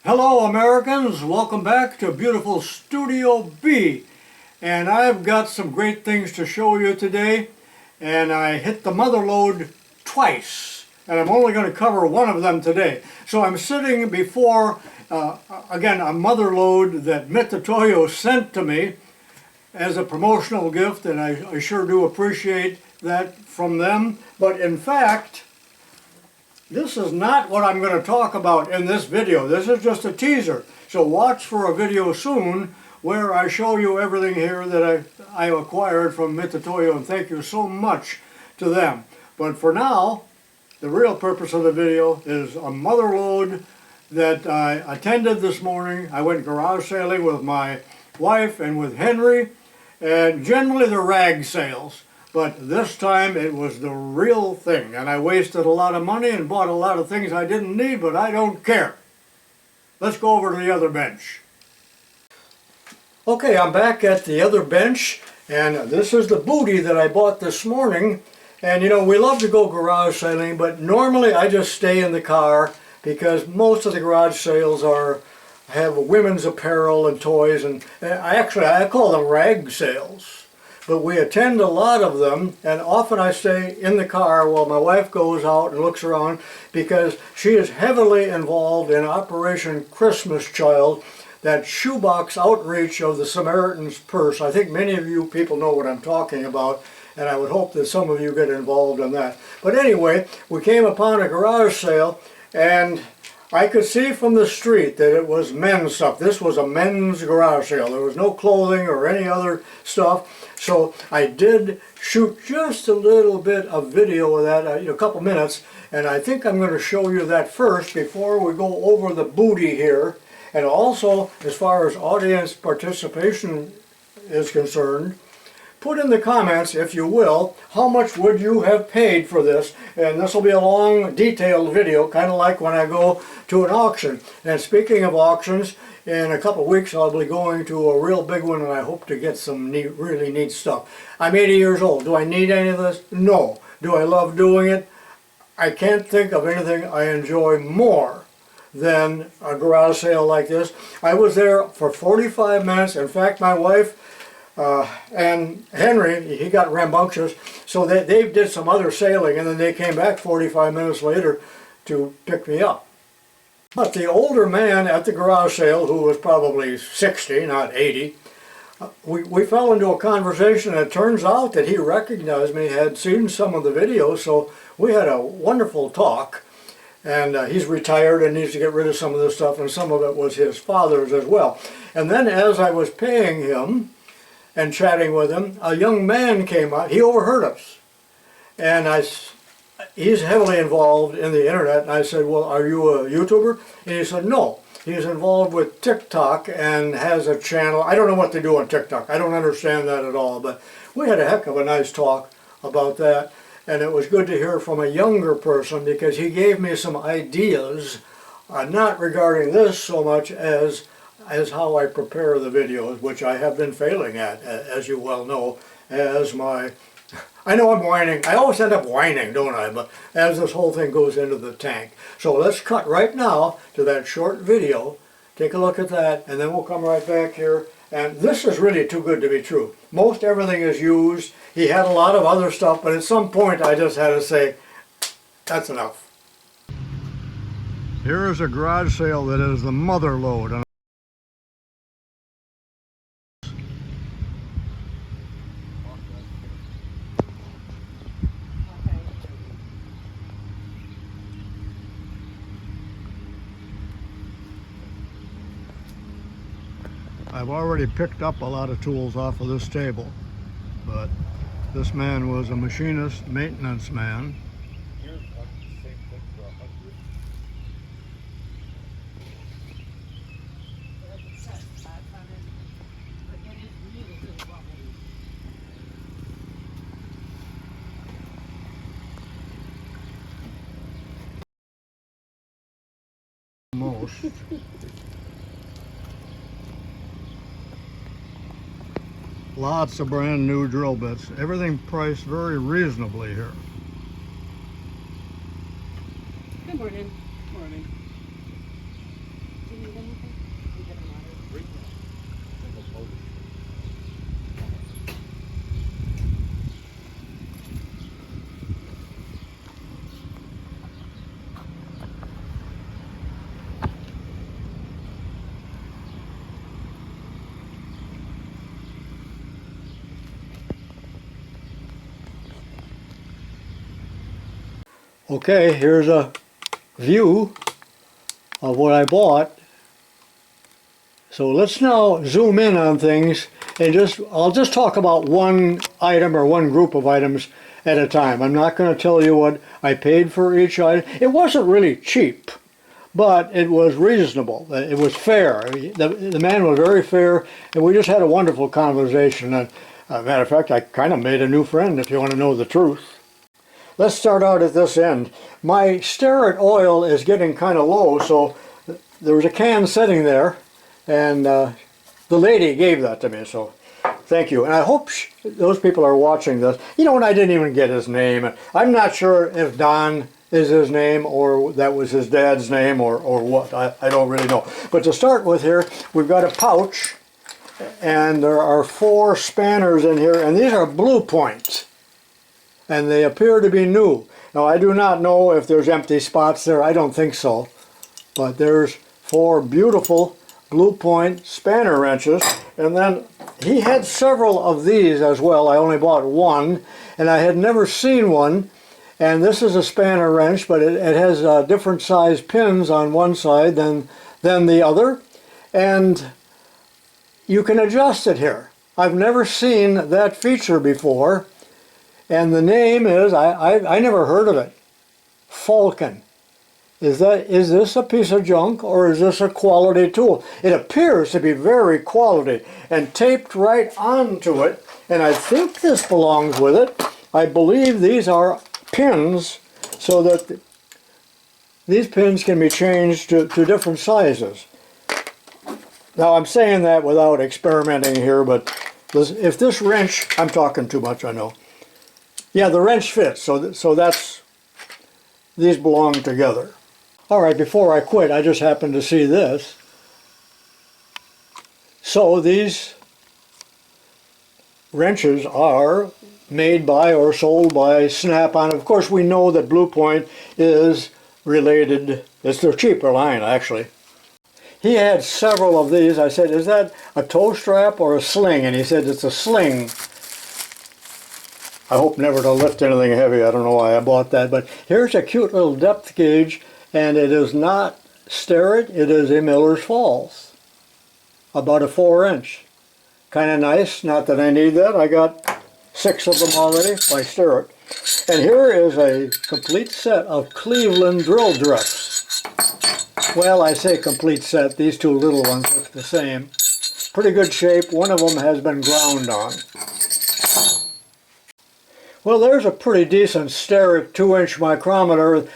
Hello Americans, welcome back to beautiful Studio B. And I've got some great things to show you today. And I hit the mother load twice. And I'm only going to cover one of them today. So I'm sitting before, again, a mother load that Mitutoyo sent to me as a promotional gift. And I sure do appreciate that from them. But in fact, this is not what I'm going to talk about in this video. This is just a teaser. So watch for a video soon where I show you everything here that I acquired from Mitutoyo, and thank you so much to them. But for now, the real purpose of the video is a mother load that I attended this morning. I went garage sailing with my wife and with Henry, and generally they're rag sales. But this time it was the real thing, and I wasted a lot of money and bought a lot of things I didn't need, but I don't care. Let's go over to the other bench. Okay, I'm back at the other bench, and this is the booty that I bought this morning. And you know, we love to go garage sailing, but normally I just stay in the car because most of the garage sales have women's apparel and toys, and I call them rag sales. But we attend a lot of them, and often I stay in the car while my wife goes out and looks around because she is heavily involved in Operation Christmas Child, that shoebox outreach of the Samaritan's Purse. I think many of you people know what I'm talking about, and I would hope that some of you get involved in that. But anyway, we came upon a garage sale, and I could see from the street that it was men's stuff. This was a men's garage sale. There was no clothing or any other stuff. So I did shoot just a little bit of video of that, a couple minutes, and I think I'm going to show you that first before we go over the booty here. And also, as far as audience participation is concerned, put in the comments, if you will, how much would you have paid for this? And this will be a long, detailed video, kind of like when I go to an auction. And speaking of auctions, in a couple of weeks I'll be going to a real big one, and I hope to get some really neat stuff. I'm 80 years old. Do I need any of this? No. Do I love doing it? I can't think of anything I enjoy more than a garage sale like this. I was there for 45 minutes. In fact, my wife and Henry, he got rambunctious, so they did some other sailing, and then they came back 45 minutes later to pick me up. But the older man at the garage sale, who was probably 60, not 80, we fell into a conversation, and it turns out that he recognized me, had seen some of the videos, so we had a wonderful talk. And he's retired and needs to get rid of some of this stuff, and some of it was his father's as well. And then as I was paying him and chatting with him, a young man came out. He overheard us. And he's heavily involved in the internet, and I said, well, are you a YouTuber? And he said, no. He's involved with TikTok and has a channel. I don't know what they do on TikTok. I don't understand that at all, but we had a heck of a nice talk about that. And it was good to hear from a younger person because he gave me some ideas, not regarding this so much as how I prepare the videos, which I have been failing at, as you well know, I know I'm whining. I always end up whining, don't I? But as this whole thing goes into the tank. So let's cut right now to that short video. Take a look at that, and then we'll come right back here. And this is really too good to be true. Most everything is used. He had a lot of other stuff, but at some point I just had to say, that's enough. Here is a garage sale that is the mother load. I've already picked up a lot of tools off of this table, but this man was a machinist, maintenance man. Most. Lots of brand new drill bits. Everything priced very reasonably here. Good morning. Morning. Do you need Okay, here's a view of what I bought. So let's now zoom in on things and I'll just talk about one item or one group of items at a time. I'm not going to tell you what I paid for each item. It wasn't really cheap, but it was reasonable. It was fair. The man was very fair, and we just had a wonderful conversation. And, matter of fact, I kind of made a new friend, if you want to know the truth. Let's start out at this end. My Starrett oil is getting kind of low, so there was a can sitting there, and the lady gave that to me, so thank you. And I hope those people are watching this. You know, and I didn't even get his name. I'm not sure if Don is his name or that was his dad's name or what. I don't really know. But to start with here, we've got a pouch, and there are 4 spanners in here, and these are Blue Points. And they appear to be new. Now, I do not know if there's empty spots there. I don't think so. But there's 4 beautiful Blue Point spanner wrenches. And then he had several of these as well. I only bought one, and I had never seen one. And this is a spanner wrench, but it has different size pins on one side than the other. And you can adjust it here. I've never seen that feature before. And the name is, I never heard of it, Falcon. Is this a piece of junk or is this a quality tool? It appears to be very quality and taped right onto it, and I think this belongs with it. I believe these are pins so that these pins can be changed to different sizes. Now I'm saying that without experimenting here, but if this wrench, I'm talking too much, I know. Yeah, the wrench fits, so these belong together. All right, before I quit, I just happened to see this. So these wrenches are made by or sold by Snap-on. Of course, we know that Blue Point is related. It's their cheaper line, actually. He had several of these. I said, is that a toe strap or a sling? And he said, it's a sling. I hope never to lift anything heavy. I don't know why I bought that. But here's a cute little depth gauge, and it is not Starrett. It is a Miller's Falls. About a 4-inch. Kind of nice. Not that I need that. I got 6 of them already by Starrett. And here is a complete set of Cleveland drill drifts. Well, I say complete set. These 2 little ones look the same. Pretty good shape. One of them has been ground on. Well, there's a pretty decent Starrett 2-inch micrometer.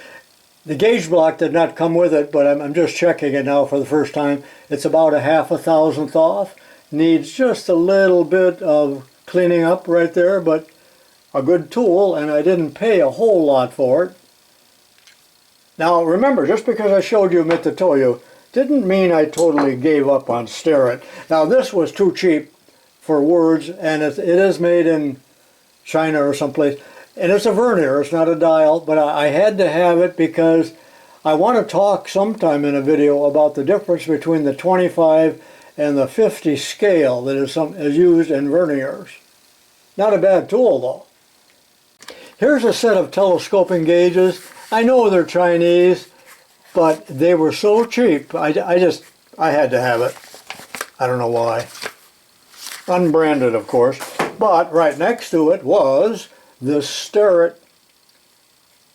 The gauge block did not come with it, but I'm just checking it now for the first time. It's about a 1/2 thousandth off. Needs just a little bit of cleaning up right there, but a good tool, and I didn't pay a whole lot for it. Now remember, just because I showed you Mitutoyo didn't mean I totally gave up on Starrett. Now this was too cheap for words, and it is made in China or someplace, and it's a vernier, it's not a dial, but I had to have it because I want to talk sometime in a video about the difference between the 25 and the 50 scale that is used in verniers. Not a bad tool though. Here's a set of telescoping gauges. I know they're Chinese, but they were so cheap, I had to have it. I don't know why. Unbranded, of course. But right next to it was this Starrett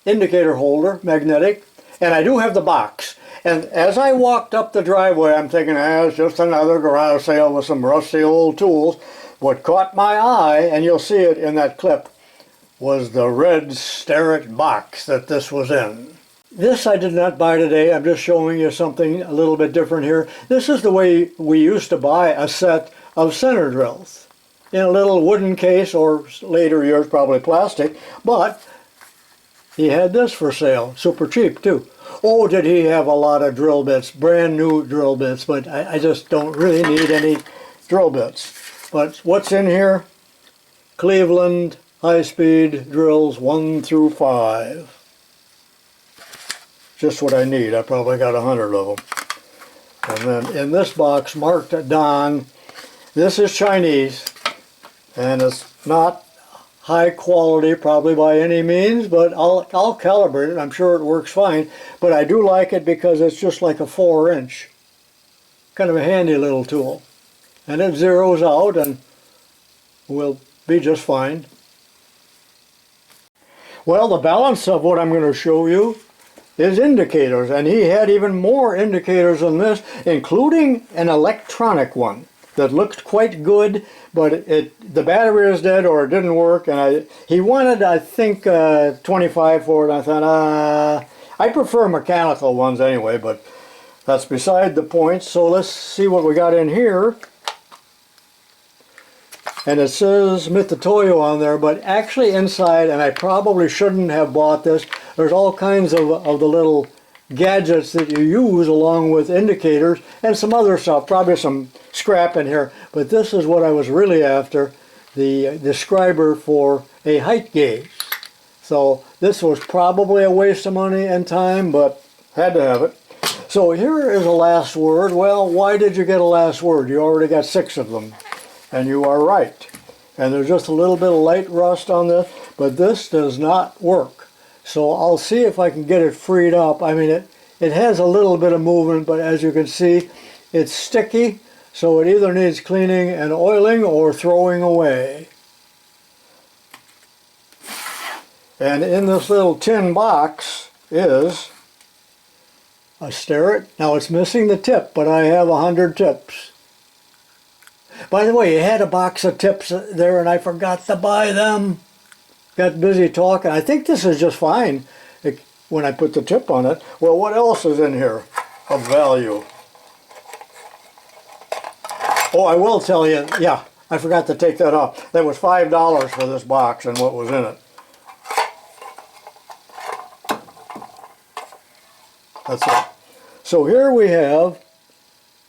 indicator holder, magnetic, and I do have the box. And as I walked up the driveway, I'm thinking, it's just another garage sale with some rusty old tools. What caught my eye, and you'll see it in that clip, was the red Starrett box that this was in. This I did not buy today. I'm just showing you something a little bit different here. This is the way we used to buy a set of center drills. In a little wooden case, or later years probably plastic, but he had this for sale, super cheap too. Oh, did he have a lot of drill bits, brand new drill bits, but I just don't really need any drill bits. But what's in here? Cleveland high-speed drills 1 through 5. Just what I need. I probably got 100 of them. And then in this box marked Don, this is Chinese. And it's not high quality probably by any means, but I'll calibrate it. I'm sure it works fine, but I do like it because it's just like a 4-inch. Kind of a handy little tool. And it zeroes out and will be just fine. Well, the balance of what I'm going to show you is indicators, and he had even more indicators than this, including an electronic one that looked quite good, but the battery is dead or it didn't work, and he wanted, I think, 25 for it. I thought, I prefer mechanical ones anyway, but that's beside the point. So let's see what we got in here. And it says Mitutoyo on there, but actually inside, and I probably shouldn't have bought this, there's all kinds of the little gadgets that you use along with indicators and some other stuff, probably some scrap in here. But this is what I was really after, the describer for a height gauge. So this was probably a waste of money and time, but had to have it. So here is a last word. Well, why did you get a last word? You already got 6 of them. And you are right. And there's just a little bit of light rust on this, but this does not work. So I'll see if I can get it freed up. I mean, it has a little bit of movement, but as you can see, it's sticky, so it either needs cleaning and oiling or throwing away. And in this little tin box is a Starrett. Now it's missing the tip, but I have 100 tips. By the way, you had a box of tips there and I forgot to buy them. Got busy talking. I think this is just fine when I put the tip on it. Well, what else is in here of value? Oh, I will tell you, yeah, I forgot to take that off. That was $5 for this box and what was in it. That's it. So here we have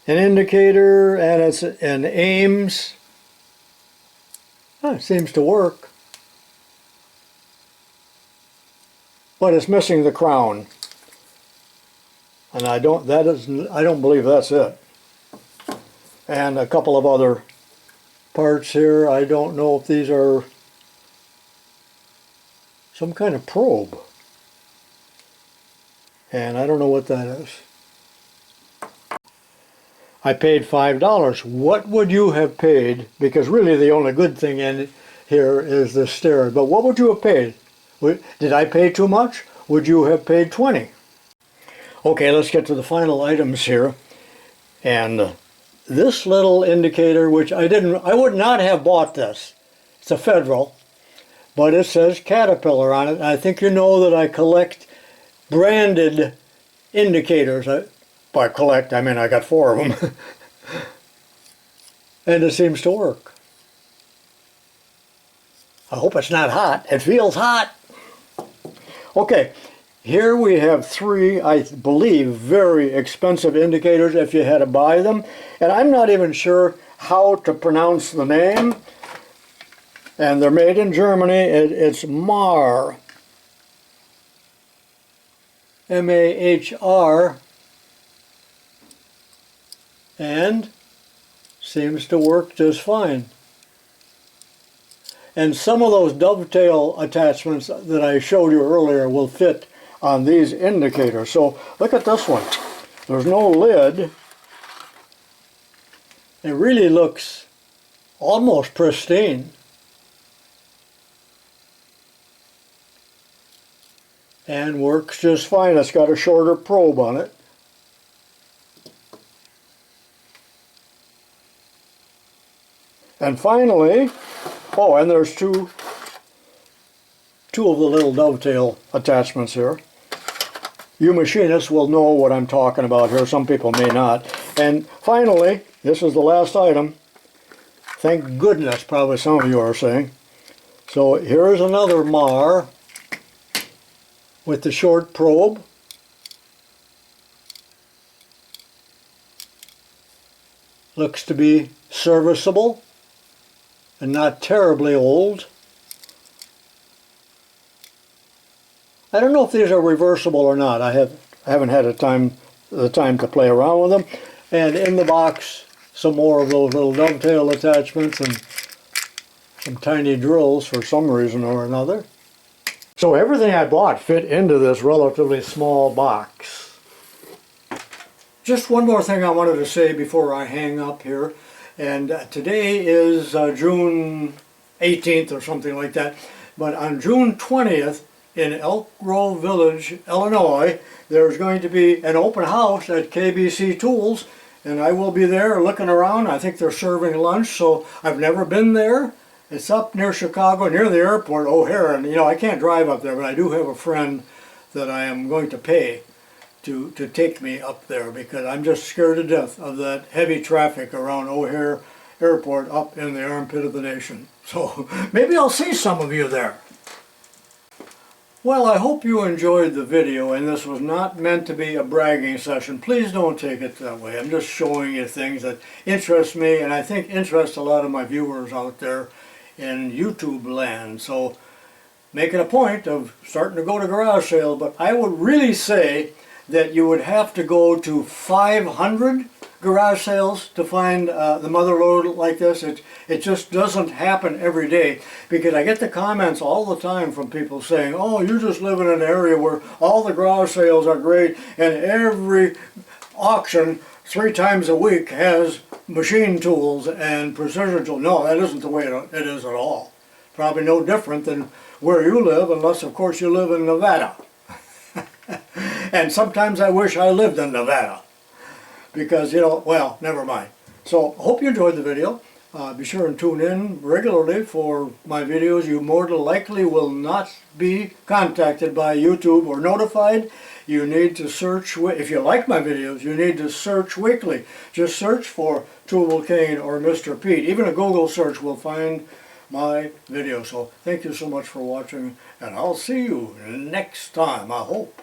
an indicator, and it's an Ames. It seems to work, but it's missing the crown, and I don't believe that's it. And a couple of other parts here. I don't know if these are some kind of probe, and I don't know what that is. I paid $5. What would you have paid? Because really the only good thing in here is the Starrett. But what would you have paid? Did I pay too much? Would you have paid 20? Okay, let's get to the final items here. And this little indicator, which I would not have bought this. It's a Federal, but it says Caterpillar on it. I think you know that I collect branded indicators. By collect, I mean I got 4 of them. And it seems to work. I hope it's not hot. It feels hot. Okay, here we have 3, I believe, very expensive indicators if you had to buy them. And I'm not even sure how to pronounce the name. And they're made in Germany. It's Mahr. M-A-H-R. And seems to work just fine. And some of those dovetail attachments that I showed you earlier will fit on these indicators. So look at this one. There's no lid. It really looks almost pristine. And works just fine. It's got a shorter probe on it. And finally, oh, and there's two of the little dovetail attachments here. You machinists will know what I'm talking about here. Some people may not. And finally, this is the last item. Thank goodness, probably some of you are saying. So here's another Mahr with the short probe. Looks to be serviceable and not terribly old. I don't know if these are reversible or not. I haven't had the time to play around with them. And in the box, some more of those little dovetail attachments and some tiny drills for some reason or another. So everything I bought fit into this relatively small box. Just one more thing I wanted to say before I hang up here. And today is June 18th or something like that. But on June 20th in Elk Grove Village, Illinois, there's going to be an open house at KBC Tools. And I will be there looking around. I think they're serving lunch, so I've never been there. It's up near Chicago, near the airport, O'Hare. And you know, I can't drive up there, but I do have a friend that I am going to pay to take me up there because I'm just scared to death of that heavy traffic around O'Hare Airport up in the armpit of the nation. So maybe I'll see some of you there. Well, I hope you enjoyed the video, and this was not meant to be a bragging session. Please don't take it that way. I'm just showing you things that interest me, and I think interest a lot of my viewers out there in YouTube land. So make it a point of starting to go to garage sales, but I would really say that you would have to go to 500 garage sales to find the mother lode like this. It just doesn't happen every day, because I get the comments all the time from people saying, oh, you just live in an area where all the garage sales are great and every auction 3 times a week has machine tools and precision tools. No, that isn't the way it is at all. Probably no different than where you live, unless of course you live in Nevada. And sometimes I wish I lived in Nevada. Because, you know, well, never mind. So, hope you enjoyed the video. Be sure and tune in regularly for my videos. You more than likely will not be contacted by YouTube or notified. You need to search, if you like my videos, you need to search weekly. Just search for Tubal Cain or Mr. Pete. Even a Google search will find my video. So, thank you so much for watching, and I'll see you next time, I hope.